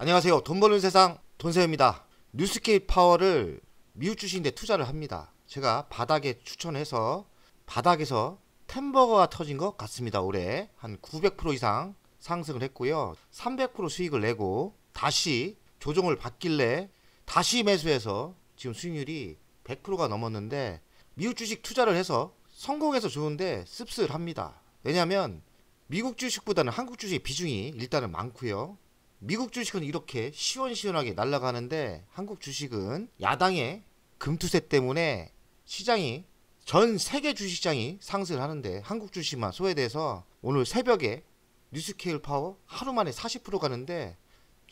안녕하세요. 돈 버는 세상 돈세입니다. 뉴스케일 파워를 미국 주식인데 투자를 합니다. 제가 바닥에 추천해서 바닥에서 템버거가 터진 것 같습니다. 올해 한 900% 이상 상승을 했고요. 300% 수익을 내고 다시 조정을 받길래 다시 매수해서 지금 수익률이 100%가 넘었는데, 미국 주식 투자를 해서 성공해서 좋은데 씁쓸합니다. 왜냐하면 미국 주식보다는 한국 주식의 비중이 일단은 많고요. 미국 주식은 이렇게 시원시원하게 날아가는데 한국 주식은 야당의 금투세 때문에 시장이, 전 세계 주식시장이 상승을 하는데 한국 주식만 소외돼서 오늘 새벽에 뉴스케일 파워 하루 만에 40% 가는데,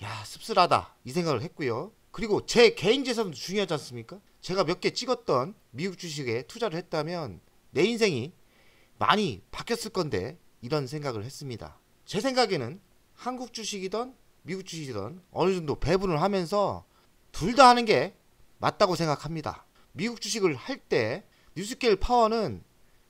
야, 씁쓸하다 이 생각을 했고요. 그리고 제 개인 재산도 중요하지 않습니까? 제가 몇 개 찍었던 미국 주식에 투자를 했다면 내 인생이 많이 바뀌었을 건데, 이런 생각을 했습니다. 제 생각에는 한국 주식이든 미국 주식이든 어느 정도 배분을 하면서 둘 다 하는 게 맞다고 생각합니다. 미국 주식을 할 때 뉴스케일 파워는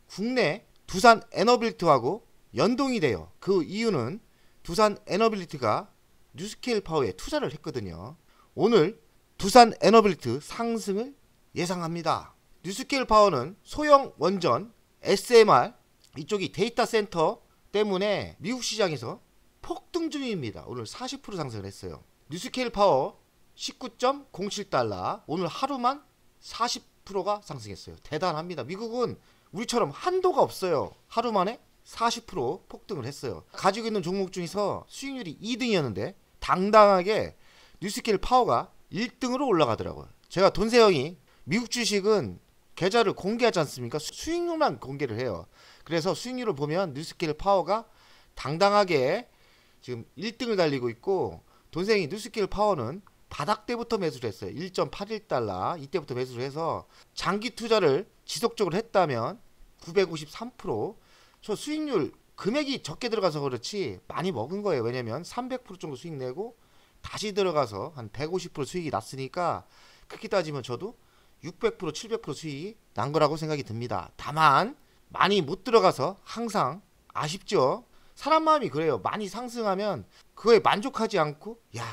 국내 두산 에너빌리티하고 연동이 돼요. 그 이유는 두산 에너빌리티가 뉴스케일 파워에 투자를 했거든요. 오늘 두산 에너빌리티 상승을 예상합니다. 뉴스케일 파워는 소형 원전 SMR 이쪽이 데이터 센터 때문에 미국 시장에서 폭등 중입니다. 오늘 40% 상승을 했어요. 뉴스케일 파워 19.07달러, 오늘 하루만 40%가 상승했어요. 대단합니다. 미국은 우리처럼 한도가 없어요. 하루 만에 40% 폭등을 했어요. 가지고 있는 종목 중에서 수익률이 2등이었는데 당당하게 뉴스케일 파워가 1등으로 올라가더라고요. 제가 돈세형이 미국 주식은 계좌를 공개하지 않습니까? 수익률만 공개를 해요. 그래서 수익률을 보면 뉴스케일 파워가 당당하게 지금 1등을 달리고 있고, 돈세형이 뉴스케일 파워는 바닥 때부터 매수를 했어요. 1.81달러 이때부터 매수를 해서 장기 투자를 지속적으로 했다면 953%. 저 수익률 금액이 적게 들어가서 그렇지 많이 먹은 거예요. 왜냐면 300% 정도 수익 내고 다시 들어가서 한 150% 수익이 났으니까 그렇게 따지면 저도 600% 700% 수익이 난 거라고 생각이 듭니다. 다만 많이 못 들어가서 항상 아쉽죠. 사람 마음이 그래요. 많이 상승하면 그거에 만족하지 않고, 야,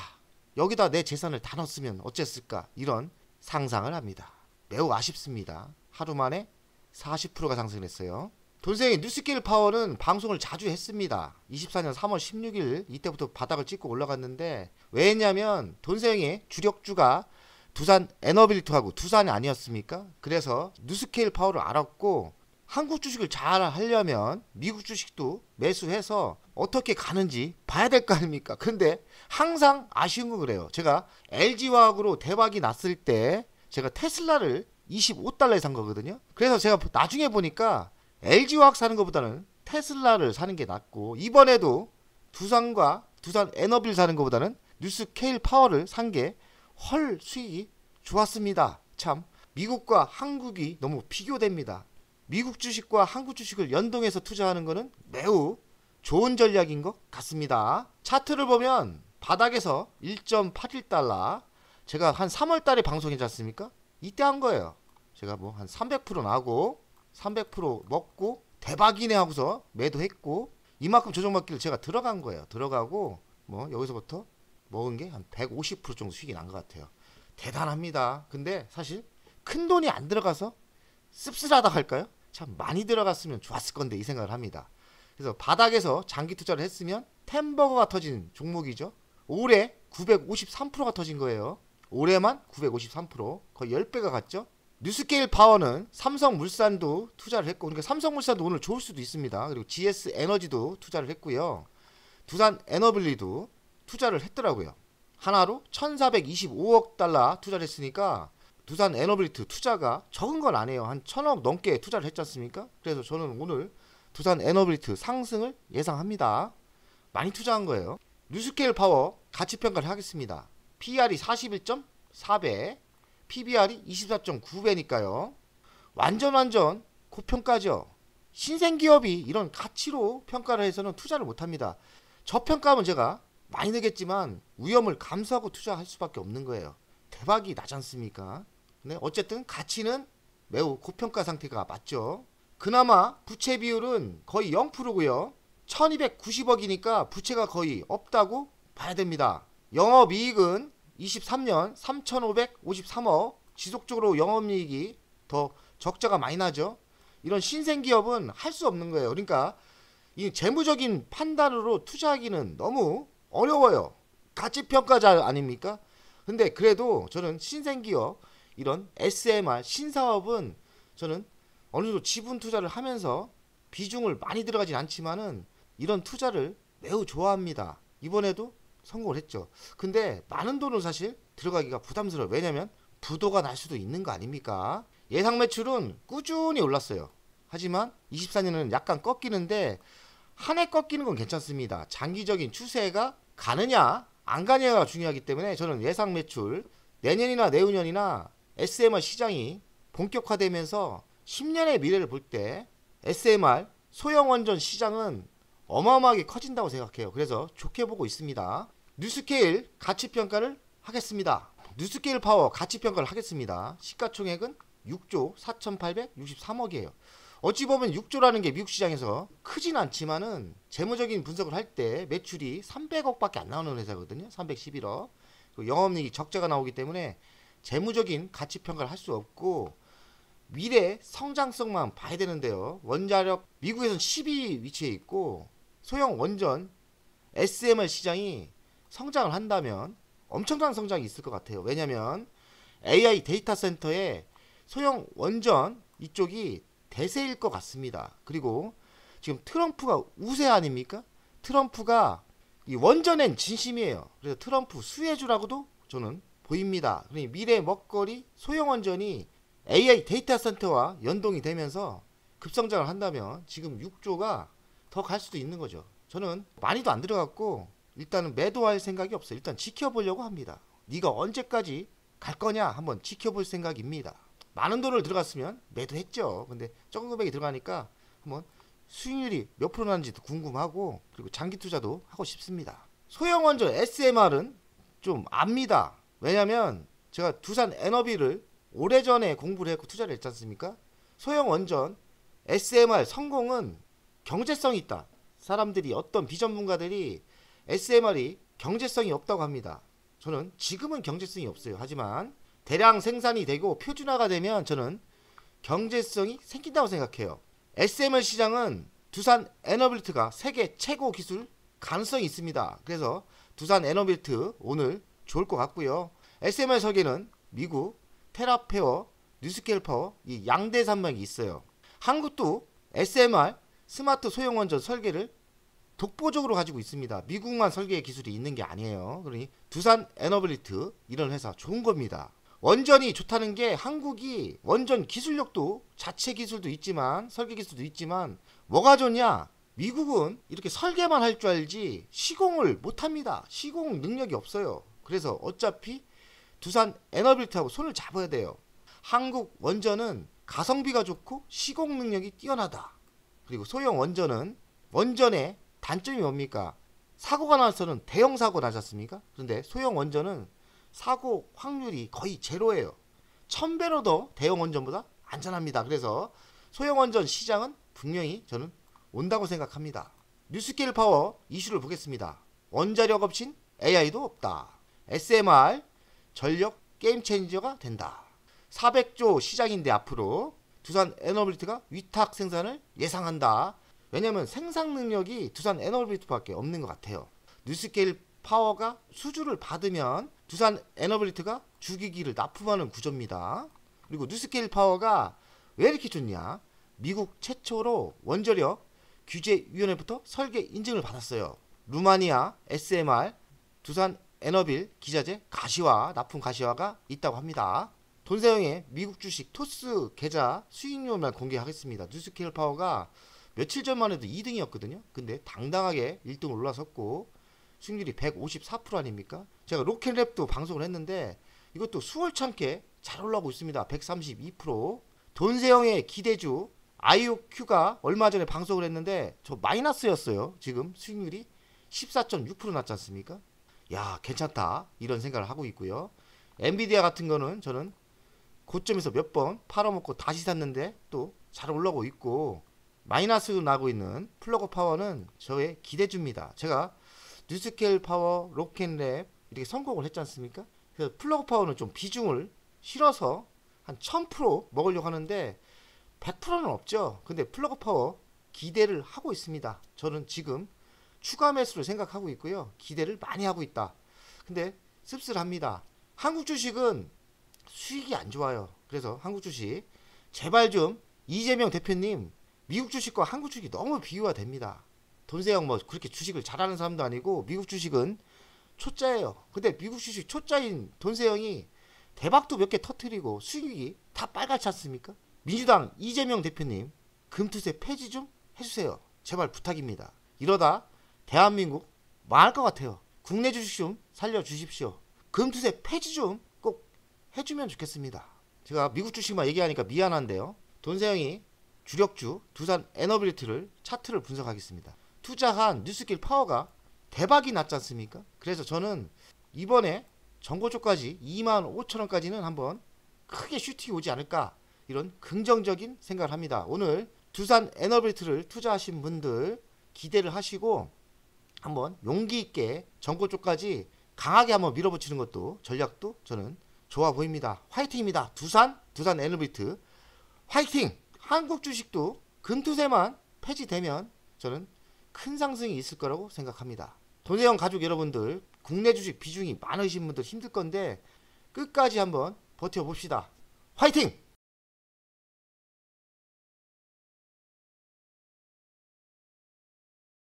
여기다 내 재산을 다 넣었으면 어쨌을까, 이런 상상을 합니다. 매우 아쉽습니다. 하루 만에 40%가 상승했어요. 돈세형의 뉴스케일 파워는 방송을 자주 했습니다. 24년 3월 16일 이때부터 바닥을 찍고 올라갔는데, 왜 했냐면 돈세형의 주력주가 두산 에너빌리티하고 두산이 아니었습니까? 그래서 뉴스케일 파워를 알았고, 한국 주식을 잘 하려면 미국 주식도 매수해서 어떻게 가는지 봐야 될 거 아닙니까? 근데 항상 아쉬운 건 그래요. 제가 LG화학으로 대박이 났을 때 제가 테슬라를 25달러에 산 거거든요. 그래서 제가 나중에 보니까 LG화학 사는 것보다는 테슬라를 사는 게 낫고, 이번에도 두산과 두산 에너빌 사는 것보다는 뉴스케일 파워를 산 게 헐 수익이 좋았습니다. 참 미국과 한국이 너무 비교됩니다. 미국 주식과 한국 주식을 연동해서 투자하는 것은 매우 좋은 전략인 것 같습니다. 차트를 보면 바닥에서 1.81달러, 제가 한 3월 달에 방송했지 않습니까? 이때 한 거예요. 제가 뭐 한 300% 나고 300% 먹고 대박이네 하고서 매도했고, 이만큼 조정받기를 제가 들어간 거예요. 들어가고 뭐 여기서부터 먹은 게 한 150% 정도 수익이 난 것 같아요. 대단합니다. 근데 사실 큰 돈이 안 들어가서 씁쓸하다 할까요? 참 많이 들어갔으면 좋았을 건데, 이 생각을 합니다. 그래서 바닥에서 장기 투자를 했으면 템버거가 터진 종목이죠. 올해 953%가 터진 거예요. 올해만 953%, 거의 10배가 갔죠. 뉴스케일 파워는 삼성물산도 투자를 했고, 그러니까 삼성물산도 오늘 좋을 수도 있습니다. 그리고 GS 에너지도 투자를 했고요. 두산 에너빌리도 투자를 했더라고요. 하나로 1425억 달러 투자를 했으니까 두산 에너빌리티 투자가 적은 건 아니에요. 한 1000억 넘게 투자를 했지 않습니까? 그래서 저는 오늘 두산 에너빌리티 상승을 예상합니다. 많이 투자한 거예요. 뉴스케일 파워 가치평가를 하겠습니다. PR이 41.4배, PBR이 24.9배니까요. 완전 고평가죠. 신생기업이 이런 가치로 평가를 해서는 투자를 못합니다. 저평가하면 제가 많이 내겠지만 위험을 감수하고 투자할 수밖에 없는 거예요. 대박이 나지 않습니까? 네, 어쨌든 가치는 매우 고평가 상태가 맞죠. 그나마 부채 비율은 거의 0%고요. 1290억이니까 부채가 거의 없다고 봐야 됩니다. 영업이익은 23년 3,553억, 지속적으로 영업이익이 더 적자가 많이 나죠. 이런 신생기업은 할 수 없는 거예요. 그러니까 이 재무적인 판단으로 투자하기는 너무 어려워요. 가치평가자 아닙니까? 근데 그래도 저는 신생기업, 이런 SMR 신사업은 저는 어느 정도 지분 투자를 하면서 비중을 많이 들어가진 않지만은 이런 투자를 매우 좋아합니다. 이번에도 성공을 했죠. 근데 많은 돈을 사실 들어가기가 부담스러워요. 왜냐면 부도가 날 수도 있는 거 아닙니까? 예상 매출은 꾸준히 올랐어요. 하지만 24년은 약간 꺾이는데 한 해 꺾이는 건 괜찮습니다. 장기적인 추세가 가느냐 안 가느냐가 중요하기 때문에 저는 예상 매출 내년이나 내후년이나 SMR 시장이 본격화되면서 10년의 미래를 볼 때 SMR 소형 원전 시장은 어마어마하게 커진다고 생각해요. 그래서 좋게 보고 있습니다. 뉴스케일 가치평가를 하겠습니다. 뉴스케일 파워 가치평가를 하겠습니다. 시가총액은 6조 4,863억이에요. 어찌 보면 6조라는 게 미국 시장에서 크진 않지만은 재무적인 분석을 할 때 매출이 300억밖에 안 나오는 회사거든요. 311억. 영업이익이 적자가 나오기 때문에 재무적인 가치평가를 할 수 없고 미래 성장성만 봐야 되는데요. 원자력 미국에서는 10위 위치에 있고 소형 원전 SMR 시장이 성장을 한다면 엄청난 성장이 있을 것 같아요. 왜냐면 AI 데이터 센터에 소형 원전 이쪽이 대세일 것 같습니다. 그리고 지금 트럼프가 우세 아닙니까? 트럼프가 이 원전엔 진심이에요. 그래서 트럼프 수혜주라고도 저는 보입니다. 그러니 미래 먹거리 소형 원전이 AI 데이터 센터와 연동이 되면서 급성장을 한다면 지금 6조가 더 갈 수도 있는 거죠. 저는 많이도 안 들어갔고 일단은 매도할 생각이 없어요. 일단 지켜보려고 합니다. 네가 언제까지 갈 거냐 한번 지켜볼 생각입니다. 많은 돈을 들어갔으면 매도했죠. 근데 적은 금액이 들어가니까 한번 수익률이 몇 프로 나는지도 궁금하고 그리고 장기 투자도 하고 싶습니다. 소형 원전 SMR은 좀 압니다. 왜냐면 제가 두산 에너비를 오래전에 공부를 했고 투자를 했지 않습니까? 소형 원전 SMR 성공은 경제성이 있다. 사람들이 어떤 비전문가들이 SMR이 경제성이 없다고 합니다. 저는 지금은 경제성이 없어요. 하지만 대량 생산이 되고 표준화가 되면 저는 경제성이 생긴다고 생각해요. SMR 시장은 두산 에너빌트가 세계 최고 기술 가능성이 있습니다. 그래서 두산 에너빌트 오늘 좋을 것 같고요. SMR 설계는 미국, 테라페어, 뉴스케일 파워 이 양대 산맥이 있어요. 한국도 SMR 스마트 소형 원전 설계를 독보적으로 가지고 있습니다. 미국만 설계 기술이 있는 게 아니에요. 그러니 두산 에너빌리트 이런 회사 좋은 겁니다. 원전이 좋다는 게 한국이 원전 기술력도 자체 기술도 있지만 설계 기술도 있지만 뭐가 좋냐? 미국은 이렇게 설계만 할 줄 알지 시공을 못합니다. 시공 능력이 없어요. 그래서 어차피 두산 에너빌트하고 손을 잡아야 돼요. 한국 원전은 가성비가 좋고 시공 능력이 뛰어나다. 그리고 소형 원전은 원전의 단점이 뭡니까? 사고가 나서는 대형 사고 나지 않습니까? 그런데 소형 원전은 사고 확률이 거의 제로예요. 1000배로 더 대형 원전보다 안전합니다. 그래서 소형 원전 시장은 분명히 저는 온다고 생각합니다. 뉴스케일 파워 이슈를 보겠습니다. 원자력 없인 AI도 없다. SMR 전력 게임 체인저가 된다. 400조 시장인데 앞으로 두산 에너빌리티가 위탁 생산을 예상한다. 왜냐면 생산 능력이 두산 에너빌리티밖에 없는 것 같아요. 뉴스케일 파워가 수주를 받으면 두산 에너빌리티가 주기기를 납품하는 구조입니다. 그리고 뉴스케일 파워가 왜 이렇게 좋냐? 미국 최초로 원자력 규제위원회부터 설계 인증을 받았어요. 루마니아 SMR 두산 에너빌 기자재 가시화 납품 가시화가 있다고 합니다. 돈세영의 미국 주식 토스 계좌 수익률만 공개하겠습니다. 뉴스케일 파워가 며칠 전만 해도 2등이었거든요. 근데 당당하게 1등 올라섰고 수익률이 154% 아닙니까? 제가 로켓랩도 방송을 했는데 이것도 수월찮게 잘 올라오고 있습니다. 132%. 돈세영의 기대주 IOQ가 얼마 전에 방송을 했는데 저 마이너스였어요. 지금 수익률이 14.6% 났지 않습니까? 야 괜찮다 이런 생각을 하고 있고요. 엔비디아 같은 거는 저는 고점에서 몇 번 팔아먹고 다시 샀는데 또 잘 올라오고 있고 마이너스 나고 있는 플러그 파워는 저의 기대주입니다. 제가 뉴스케일 파워, 로켓랩, 이렇게 성공을 했지 않습니까? 그래서 플러그 파워는 좀 비중을 실어서 한 1000% 먹으려고 하는데 100%는 없죠. 근데 플러그 파워 기대를 하고 있습니다. 저는 지금 추가 매수를 생각하고 있고요. 기대를 많이 하고 있다. 근데 씁쓸합니다. 한국 주식은 수익이 안 좋아요. 그래서 한국 주식 제발 좀 이재명 대표님 미국 주식과 한국 주식이 너무 비교가 됩니다. 돈세영 뭐 그렇게 주식을 잘하는 사람도 아니고 미국 주식은 초짜예요. 근데 미국 주식 초짜인 돈세영이 대박도 몇 개 터트리고 수익이 다 빨갛지 않습니까? 민주당 이재명 대표님 금투세 폐지 좀 해주세요. 제발 부탁입니다. 이러다 대한민국 망할 것 같아요. 국내 주식 좀 살려주십시오. 금투세 폐지 좀 꼭 해주면 좋겠습니다. 제가 미국 주식만 얘기하니까 미안한데요. 돈세영이 주력주 두산 에너빌리티를 차트를 분석하겠습니다. 투자한 뉴스길 파워가 대박이 났지 않습니까? 그래서 저는 이번에 전고초까지 25,000원까지는 한번 크게 슈팅이 오지 않을까 이런 긍정적인 생각을 합니다. 오늘 두산 에너빌리티를 투자하신 분들 기대를 하시고 한번 용기 있게 전고초까지 강하게 한번 밀어붙이는 것도 전략도 저는 좋아 보입니다. 화이팅입니다. 두산 에너빌리티 화이팅! 한국 주식도 금투세만 폐지되면 저는 큰 상승이 있을 거라고 생각합니다. 돈세영 가족 여러분들 국내 주식 비중이 많으신 분들 힘들 건데 끝까지 한번 버텨봅시다. 화이팅!